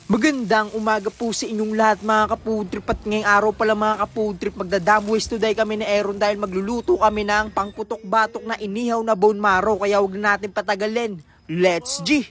Magandang umaga po sa inyong lahat mga ka-food trip, at ngayong araw pala mga ka-food trip magdadam waste today kami ni Aaron dahil magluluto kami ng pangputok-batok na inihaw na bone marrow, kaya huwag na natin patagalin. Let's G!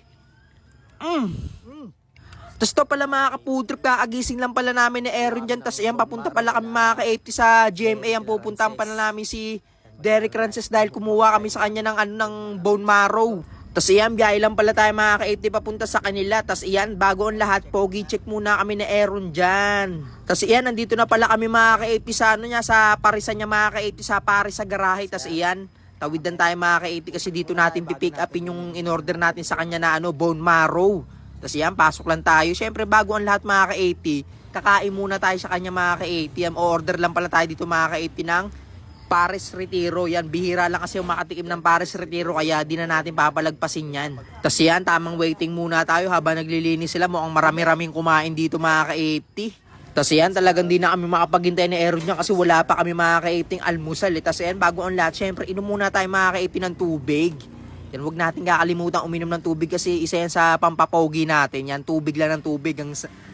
Tapos to pala mga ka-food trip, kakagising lang pala namin ni Aaron dyan. Tapos ayan, papunta pala kami mga ka-80 sa GMA. Ang pupuntahan pala namin si Derek Rances dahil kumuha kami sa kanya ng bone marrow. Tapos iyan, biyahe lang pala tayo mga ka-80 papunta sa kanila. Tapos iyan, bago ang lahat, pogi check muna kami ni Aaron dyan. Tapos iyan, nandito na pala kami mga ka-80 sa sa parisan niya mga ka-80 sa Paris sa garahe. Tapos iyan, tawidan tayo mga ka-80 kasi dito natin pipick upin yung in-order natin sa kanya na bone marrow. Tapos iyan, pasok lang tayo. Siyempre, bago ang lahat mga ka-80, kakain muna tayo sa kanya mga ka-80. O-order lang pala tayo dito mga ka-80 ng Paris Retiro. Yan, bihira lang kasi yung makatikim ng Paris Retiro, kaya di na natin papalagpasin yan. Tapos yan, tamang waiting muna tayo habang naglilinis sila. Mukhang marami-raming kumain dito mga ka-80. Tapos yan, talagang di na kami makapaghintay ni Aaron niya kasi wala pa kami mga ka-80 almusal. Tapos yan, bago ang lahat, syempre inom muna tayo mga ka-80 ng tubig. Yan, huwag natin kakalimutan uminom ng tubig kasi isa yan sa pampapogi natin. Yan, tubig lang ng tubig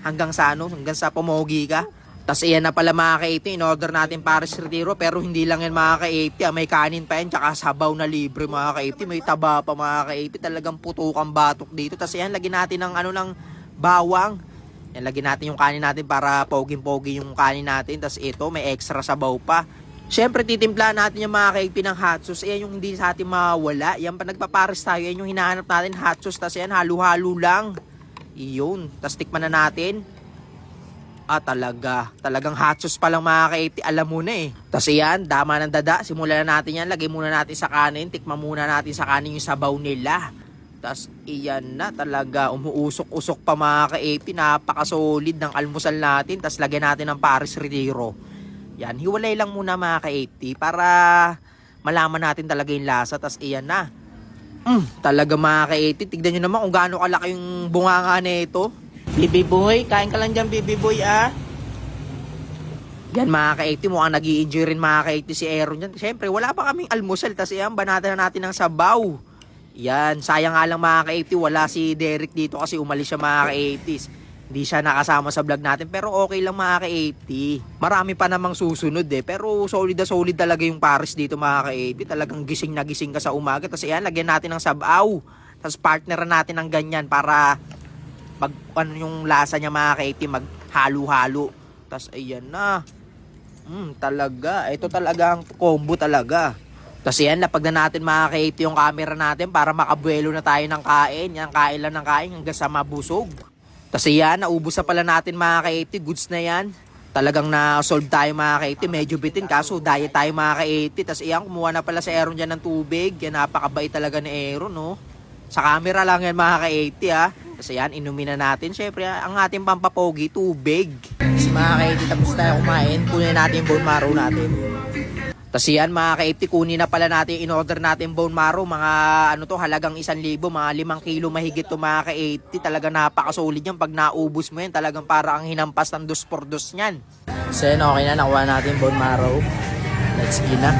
hanggang sa pomogi ka. Tapos iyan na pala mga ka-80, in-order natin Paris Retiro, pero hindi lang yan mga ka-80, may kanin pa yan, tsaka sabaw na libre mga ka-80, may taba pa mga ka-80, talagang putukang batok dito. Tapos iyan, lagyan natin ng ng bawang. Yan, lagyan natin yung kanin natin para poging-pogi yung kanin natin. Tapos ito, may extra sabaw pa. Siyempre, titimplahan natin yung mga ka-80 ng hot sauce. Ayan yung hindi sa atin mawala. Yan, pa nagpapares tayo, yan yung hinahanap natin, hot sauce. Tapos yan, halo-halo lang. Iyon. Tapos tikman na natin. Talagang hot sauce pa lang mga ka-80, alam mo na eh. Tapos yan, dama ng dada, simulan na natin yan, lagay muna natin sa kanin, tikman muna natin sa kanin yung sabaw nila. Tapos iyan na, talaga umuusok-usok pa mga ka-80, napakasolid ng almusal natin. Tapos lagyan natin ng Paris Retiro. Yan, hiwalay lang muna mga ka-80 para malaman natin talaga yung lasa. Tapos iyan na. Talaga mga ka-80, tignan nyo naman kung gaano kalaki yung bunganga nito. Baby boy, kain ka lang dyan baby boy ah. Yan mga ka-80, mukhang nag-i-enjoy rin mga ka-80 si Aaron dyan. Siyempre wala pa kaming almusal, tas yan, banatan na natin ng sabaw. Yan, sayang nga lang mga ka-80, wala si Derek dito kasi umalis siya mga ka-80s. Hindi siya nakasama sa vlog natin, pero okay lang mga ka-80. Marami pa namang susunod eh, pero solid na solid talaga yung Paris dito mga ka-80. Talagang gising na gising ka sa umaga. Tas yan, lagyan natin ng sabaw. Tas partneran natin ng ganyan para yung lasa niya mga ka-80, maghalo-halo. Tas ayan na. Talaga. Ito talaga ang combo talaga. Tas yan, lapag na natin mga ka-80 yung camera natin para makabuelo na tayo ng kain. Yan, kain lang ng kain hanggang sa mabusog. Tas yan, naubos na pala natin mga ka-80. Goods na yan. Talagang na-solve tayo mga ka-80. Medyo bitin kaso diet tayo mga ka-80. Tas yan, kumuha na pala si Aaron dyan ng tubig. Yan, napakabait talaga ni Aaron, no? Sa camera lang yan mga ka-80 ha. Kasi yan, inumin na natin. Siyempre, ang ating pampapogi, tubig. Kasi mga ka-80, tapos tayo kumain. Kunin natin yung bone marrow natin. Tapos yan, mga ka-80, kunin na pala natin, in-order natin bone marrow. Mga halagang 1,000, mga 5 kilo mahigit to mga ka-80. Talagang napakasolid yan. Pag naubos mo yan, talagang para ang hinampas ng 2x2 yan. So yan, okay na, nakuha natin bone marrow. Let's go na.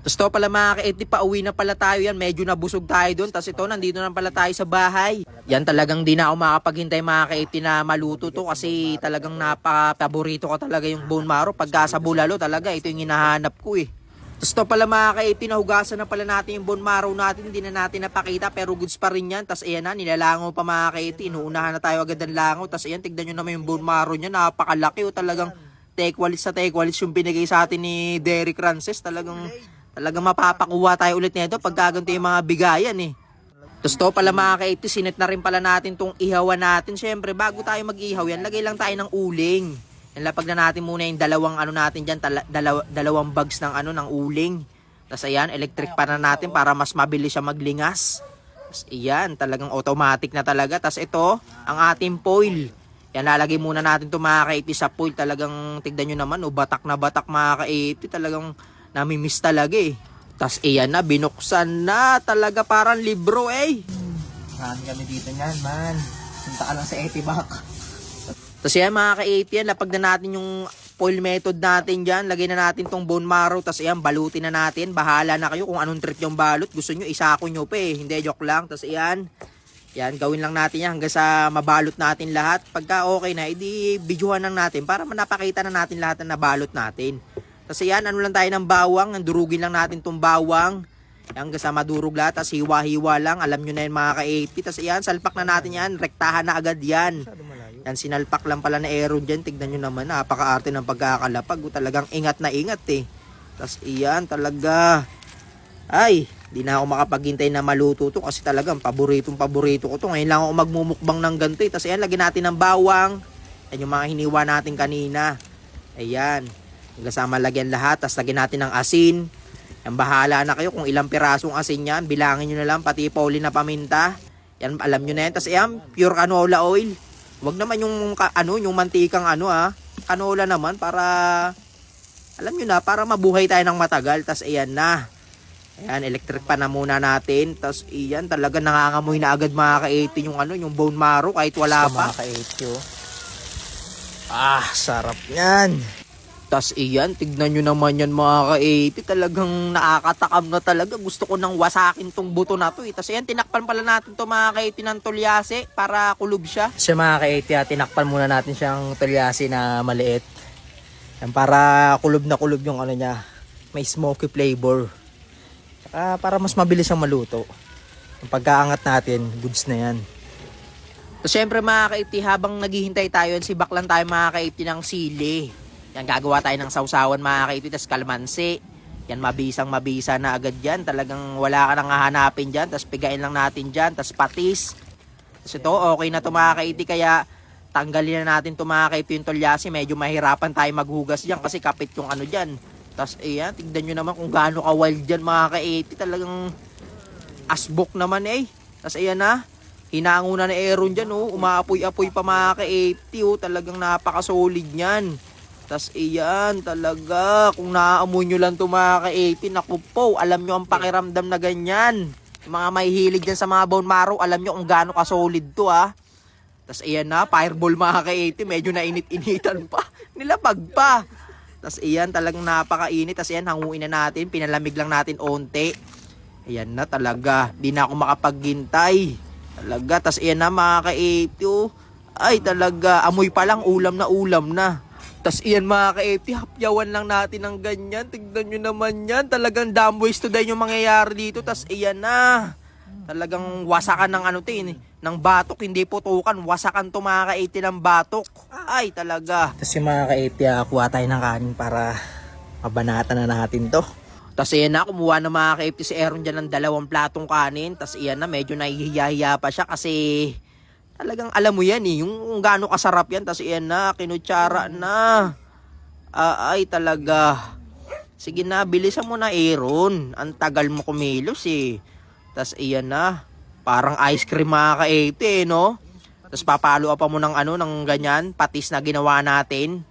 Tapos to pala mga ka-80, pauwi na pala tayo yan. Medyo nabusog tayo doon. Tapos ito, nandito na pala tayo sa bahay. Yan, talagang di na ako makapaghintay mga ka-80 na maluto to. Kasi talagang napaka-paborito ko talaga yung bone marrow. Pagka sa bulalo talaga, ito yung hinahanap ko eh. Tapos to pala mga ka-80, nahugasan na pala natin yung bone marrow natin. Hindi na natin napakita pero goods pa rin yan. Tapos ayan na, nilalangaw pa mga ka-80. Inuunahan na tayo agad ng langaw. Tapos ayan, tignan nyo naman yung bone marrow niya. Napakalaki o talagang tekwalis sa tekwalis yung binigay sa atin ni Derek Rances. Talagang mapapakuha tayo ulit nito pag gaganto yung mga bigayan eh. Tapos to pala mga ka-80, sinet na rin pala natin tong ihawan natin. Siyempre, bago tayo mag-ihaw yan, lagay lang tayo ng uling. Yan, lapag na natin muna yung dalawang natin dyan, dalawang bags ng uling. Tapos ayan, electric pa na natin para mas mabilis siya maglingas. Tapos ayan, talagang automatic na talaga. Tapos ito, ang ating foil. Yan, lalagay muna natin to mga ka-80 sa foil. Talagang, tignan nyo naman, batak na batak mga ka-80. Talagang namimiss talaga eh. Tas iyan na, binuksan na. Talaga parang libro eh. Saan kami dito niyan man. Punta ka lang sa Etibac. Tas yan mga ka-80 yan, lapag na natin yung foil method natin dyan. Lagay na natin tong bone marrow. Tas iyan, balutin na natin. Bahala na kayo kung anong trip yung balot. Gusto nyo, isako nyo pa eh. Hindi, joke lang. Tas iyan, Yan, gawin lang natin yan hanggang sa mabalot natin lahat. Pagka okay na, edi videohan lang natin para manapakita na natin lahat na nabalot natin. Kasi yan, ano lang tayo ng bawang, durugin lang natin tong bawang. Yan, hanggang sa madurog lahat, tapos hiwa-hiwa lang, alam nyo na yan mga ka-80. Tapos yan, salpak na natin yan, rektahan na agad yan. Yan, sinalpak lang pala na Aaron dyan, tignan nyo naman, napaka-arte ng pagkakalapag. Talagang ingat na ingat eh. Tapos yan, talaga, ay, di na ako makapaghintay na maluto to kasi talagang paborito ko to. Ngayon lang ako magmumukbang ng ganito eh. Tapos ayan, lagyan natin ng bawang. Yan yung mga hiniwa natin kanina. Ayan. Hanggang sa malagyan lahat. Tapos lagyan natin ng asin. Yan, bahala na kayo kung ilang pirasong asin yan. Bilangin nyo na lang, pati pauli na paminta. Yan, alam nyo na yan. Tapos ayan, pure canola oil. Huwag naman yung, yung mantikang canola naman para, alam nyo na, para mabuhay tayo ng matagal. Tapos ayan na. Ayan, electric pa na muna natin. Tapos iyan, talaga nangangamoy na agad mga ka-80 yung yung bone marrow kahit wala pa. Mga ka-80 oh. Ah, sarap yan. Tapos iyan, tignan nyo naman yan mga ka-80. Talagang nakakatakam na talaga. Gusto ko nang wasakin tong buto na to eh. Tapos iyan, tinakpan pala natin to mga ka-80 ng tulyase para kulob siya. Siya mga ka-80, tinakpan muna natin siyang tulyase na maliit. Yan, para kulob na kulob yung niya. May smoky flavor. Para mas mabilis siyang maluto. Yung pagkaangat natin, goods na yan. So syempre mga ka-80, habang naghihintay tayo, sibak lang tayo mga ka-80 ng sili. Yan, gagawa tayo ng sausawan mga ka-80, tas kalmansi. Yan, mabisa na agad yan. Talagang wala ka nang hahanapin dyan. Tas pigain lang natin dyan, tas patis. Tas ito, okay na to mga ka-80, kaya tanggalin na natin to mga ka-80 yung tolyasi. Medyo mahirapan tayo maghugas dyan kasi kapit yung dyan. Tapos ayan, tignan nyo naman kung gaano ka wild dyan mga ka-80. Talagang asbok naman eh. Tapos ayan na, hinango na Aaron dyan oh. Umaapoy-apoy pa mga ka-80 oh. Talagang napaka-solid nyan. Tapos ayan, talaga, kung naaamoy nyo lang ito mga ka-80, naku po, alam nyo ang pakiramdam na ganyan. Yung mga may hilig dyan sa mga bone marrow, alam nyo kung gaano ka-solid to ah. Tapos ayan na, fireball mga ka-80, medyo nainit-initan pa. Nilapag pa. Tapos ayan, talagang napakainit. Tapos ayan, hanguin na natin. Pinalamig lang natin onte. Ayan na talaga. Di na ako makapaghintay. Talaga. Tapos ayan na mga ka-80. Ay talaga. Amoy pa lang. Ulam na. Tapos ayan mga ka-80. Hapyawan lang natin ng ganyan. Tignan nyo naman yan. Talagang dumb waste to din yung mangyayari dito. Tapos ayan na. Talagang wasakan ng ng batok, hindi putukan, wasakan to mga ka-80 ng batok. Ay, talaga. Tapos yung mga ka-80, kuha tayo ng kanin para mabanatan na natin to. Tapos ayan na, kumuha na mga ka-80 si Aaron dyan ng 2 platong kanin. Tapos ayan na, medyo nahihiya-hiya pa siya kasi talagang alam mo yan eh, yung gaano kasarap yan. Tapos ayan na, kinutsara na. Ay, talaga. Sige na, bilisan mo na Aaron. Ang tagal mo kumilos eh. Tapos ayan na. Parang ice cream mga ka-80 eh, no? Tapos papalo pa mo ng ng ganyan, patis na ginawa natin.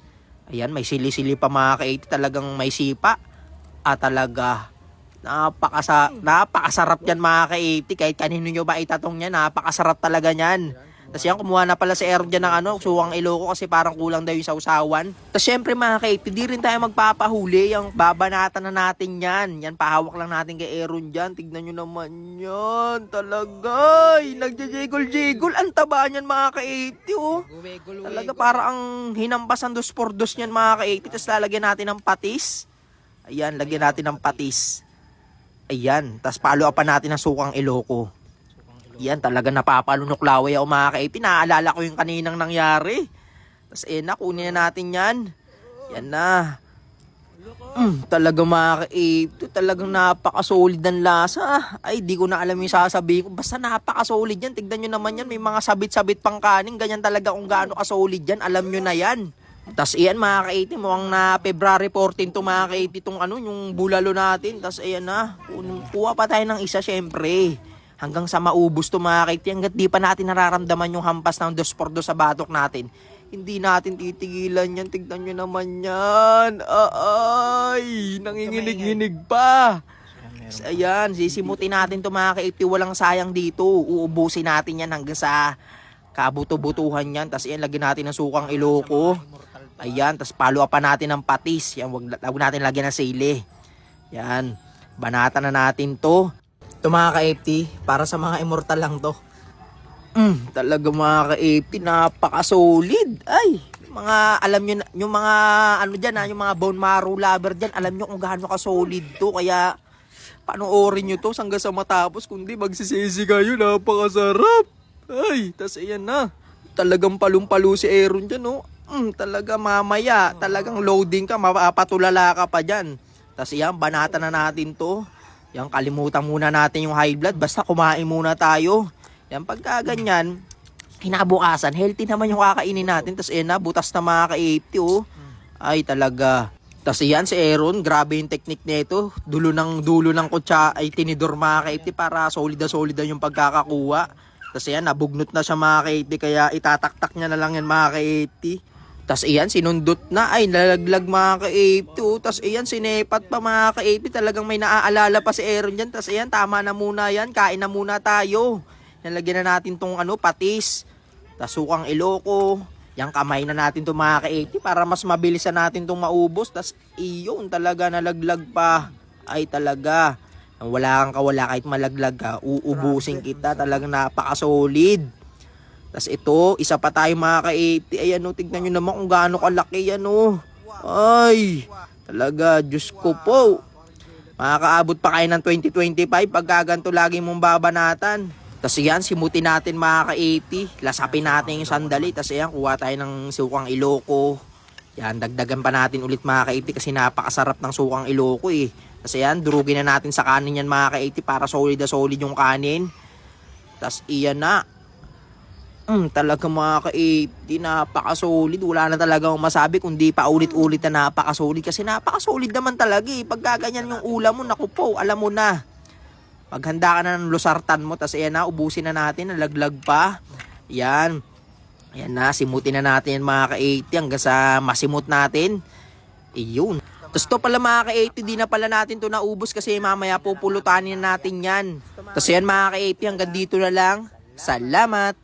Ayan, may sili-sili pa mga ka-80, talagang may sipa. Talaga, napakasarap yan mga ka-80, kahit kanino nyo ba itatong yan, napakasarap talaga yan. Tapos yan, kumuha na pala si Aaron dyan ng suwang Iloko kasi parang kulang daw yung sausawan. Tapos syempre mga ka-80, di rin tayo magpapahuli. Yung babanatan na natin yan. Yan, pahawak lang natin kay Aaron dyan. Tignan nyo naman yan. Talaga. Nagja-jiggle-jiggle. Ang taba niyan mga ka-80 oh. Talaga parang hinampasan 2x2 niyan mga ka-80. Tapos lalagyan natin ng patis. Ayan, lagyan natin ng patis. Ayan. Tapos palo pa natin ng sukang Iloko. Yan, talaga napapalunok laway ako mga ka-80. Naaalala ko yung kaninang nangyari. Tapos kunin na natin yan. Yan na. Talaga mga ka-80. Talagang napakasolid ng lasa. Ay, di ko na alam yung sasabihin ko. Basta napakasolid yan. Tignan nyo naman yan. May mga sabit-sabit pang kanin. Ganyan talaga kung gaano kasolid yan. Alam nyo na yan. Tapos iyan mga ka-80. Mukhang na February 14 to mga ka-80. Itong yung bulalo natin. Tapos ayan na. Kuha pa tayo ng isa syempre. Hanggang sa maubos to mga ka-80, hanggat di pa natin nararamdaman yung hampas ng 2x2 sa batok natin. Hindi natin titigilan yan. Tignan nyo naman yan. Ay, nanginginig-nginig pa. Ayan, sisimutin natin to mga ka-80. Walang sayang dito. Uubusin natin yan hanggang sa kabuto-butuhan yan. Tapos yan, lagyan natin ng sukang Iloko. Ayan, tapos palo pa natin ng patis. Yan, wag natin lagyan ng sili. Yan, banata na natin to. Ito mga ka-80, para sa mga immortal lang to. Talaga mga ka-AP, napaka-solid. Ay, mga alam nyo, yung mga ano dyan yung mga bone marrow lover dyan, alam nyo kung gaano ka-solid to. Kaya, panoorin nyo to hanggang sa matapos. Kundi magsisisi kayo, napakasarap. Ay, tas ayan na. Talagang palong-palo si Aaron dyan, no? Talaga mamaya, talagang loading ka, mapatulala ka pa dyan. Tas ayan, banata na natin to. Yan, kalimutan muna natin yung high blood. Basta kumain muna tayo. Yan, pagka ganyan, kinabukasan, healthy naman yung kakainin natin. Tas ayan na, butas na mga ka-80, oh. Ay, talaga. Tas ayan, si Aaron, grabe yung technique nito. Dulo ng kutsa ay tinidor mga ka-80 para solid yung pagkakakuha. Tas ayan, nabugnot na siya mga ka-80, kaya itataktak niya na lang yan mga ka-80. Tas ayan, sinundot na, ay nalaglag mga ka-80. Oh. Tas ayan, sinepat pa mga ka-80. Talagang may naaalala pa si Aaron dyan. Tas ayan, tama na muna yan, kain na muna tayo. Nalagyan na natin tong patis. Tas sukang Ilocos. Yang kamay na natin to mga ka-80 para mas mabilisan natin tong maubos. Tas iyon talaga nalaglag pa. Ay talaga. Wala kang kawala kahit malaglag ka. Uubusin kita. Talagang napaka-solid. Tas ito, isa pa tayo mga ka-80. Ayan o, tignan nyo naman kung gaano kalaki yan o. Ay, talaga, Diyos ko po. Makakaabot pa kayo ng 2025 pagka ganito lagi mong babanatan. Tas yan, simutin natin mga ka-80. Lasapin natin yung sandali. Tas yan, kuha tayo ng sukang Ilocos. Yan, dagdagan pa natin ulit mga ka-80 kasi napakasarap ng sukang Ilocos eh. Tas yan, durugin na natin sa kanin yan mga ka-80 para solid na solid yung kanin. Tas iyan na. Talaga mga ka-80, napaka-solid. Wala na talaga akong masabi kundi pa ulit-ulit na napaka-solid. Kasi napaka-solid naman talaga eh. Pag ganyan yung ulam mo, naku po, alam mo na. Maghanda ka na ng losartan mo. Tapos ayan na, ubusin na natin. Nalaglag pa. Yan. Ayan na, simutin na natin yan mga ka-80 hanggang sa masimot natin. Iyon. Tapos to pala mga ka-80, di na pala natin to naubos kasi mamaya pupulutanin natin yan. Tapos yan mga ka-80, hanggang dito na lang. Salamat!